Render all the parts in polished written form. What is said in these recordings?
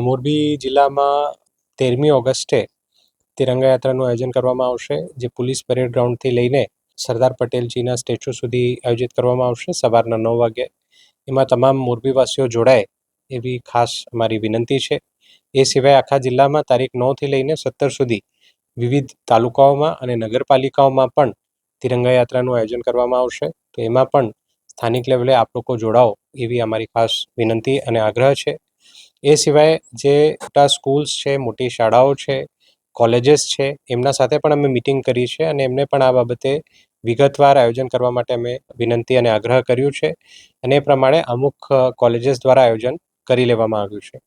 મોરબી જિલ્લામાં 13મી ઓગસ્ટે તિરંગા યાત્રાનું આયોજન કરવામાં આવશે, જે પોલીસ પરેડ ગ્રાઉન્ડથી લઈને સરદાર પટેલજીના સ્ટેચ્યુ સુધી આયોજિત કરવામાં આવશે સવારના 9 વાગે. એમાં તમામ મોરબીવાસીઓ જોડાય એવી ખાસ અમારી વિનંતી છે. એ સિવાય આખા જિલ્લામાં તારીખ 9થી લઈને 17 સુધી વિવિધ તાલુકાઓમાં અને નગરપાલિકાઓમાં પણ તિરંગા યાત્રાનું આયોજન કરવામાં આવશે. તો એમાં પણ સ્થાનિક લેવલે આપ લોકો જોડાઓ એવી અમારી ખાસ વિનંતી અને આગ્રહ છે. એ સિવાય જે મોટા સ્કૂલ્સ છે, મોટી શાળાઓ છે, કોલેજીસ છે, એમના સાથે પણ અમે મિટિંગ કરી છે અને એમને પણ આ બાબતે વિગતવાર આયોજન કરવા માટે અમે વિનંતી અને આગ્રહ કર્યું છે અને એ પ્રમાણે અમુક કોલેજીસ દ્વારા આયોજન કરી લેવામાં આવ્યું છે.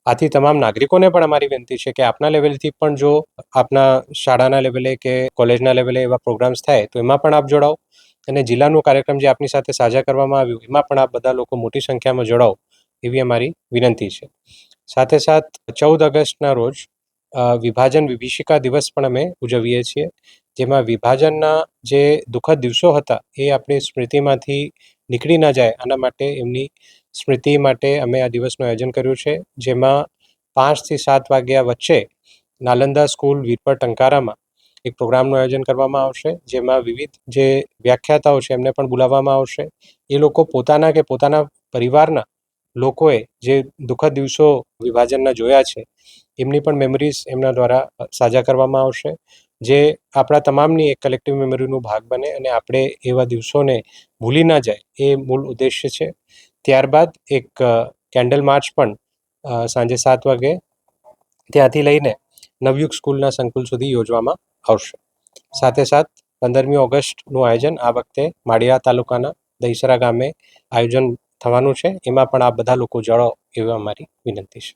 આથી તમામ નાગરિકોને પણ અમારી વિનંતી છે કે આપના લેવલથી પણ જો આપના શાળાના લેવલે કે કોલેજના લેવલે એવા પ્રોગ્રામ્સ થાય તો એમાં પણ આપ જોડાઓ અને જિલ્લાનું કાર્યક્રમ જે આપની સાથે સાझા કરવામાં આવ્યું એમાં પણ આપ બધા લોકો મોટી સંખ્યામાં જોડાઓ એવી અમારી વિનંતી છે. સાથે સાથ 14 ઓગસ્ટના રોજ વિભાજન વિભીષિકા દિવસ પણ અમે ઉજવીએ છીએ, જેમાં વિભાજનના જે દુઃખદ દિવસો હતા એ આપણી સ્મૃતિમાંથી નીકળી ન જાય આના માટે એમની સ્મૃતિ માટે અમે આ દિવસનું આયોજન કર્યું છે, જેમાં 5 થી 7 વાગ્યા વચ્ચે નાલંદા સ્કૂલ વીરપર ટંકારામાં એક પ્રોગ્રામનું આયોજન કરવામાં આવશે, જેમાં વિવિધ જે વ્યાખ્યાતાઓ છે એમને પણ બોલાવવામાં આવશે. એ લોકો પોતાના કે પોતાના પરિવારના લોકોએ જે દુઃખદ દિવસો વિભાજનના જોયા છે એમની પણ મેમરીઝ એમના દ્વારા સાझા કરવામાં આવશે, જે આપણા તમામની એક કલેક્ટિવ મેમરીનો ભાગ બને અને આપણે એવા દિવસોને ભૂલી ના જાય એ મૂળ ઉદ્દેશ્ય છે. ત્યારબાદ એક કેન્ડલ માર્ચ પણ સાંજે 7 વાગે ત્યાંથી લઈને નવયુગ સ્કૂલના સંકુલ સુધી યોજવામાં આવશે. સાથે સાથ 15મી ઓગસ્ટનું આયોજન આ વખતે માળિયા તાલુકાના દહીસરા ગામે આયોજન થવાનું છે. એમાં પણ આ બધા લોકો જોડાઓ એવી અમારી વિનંતી છે.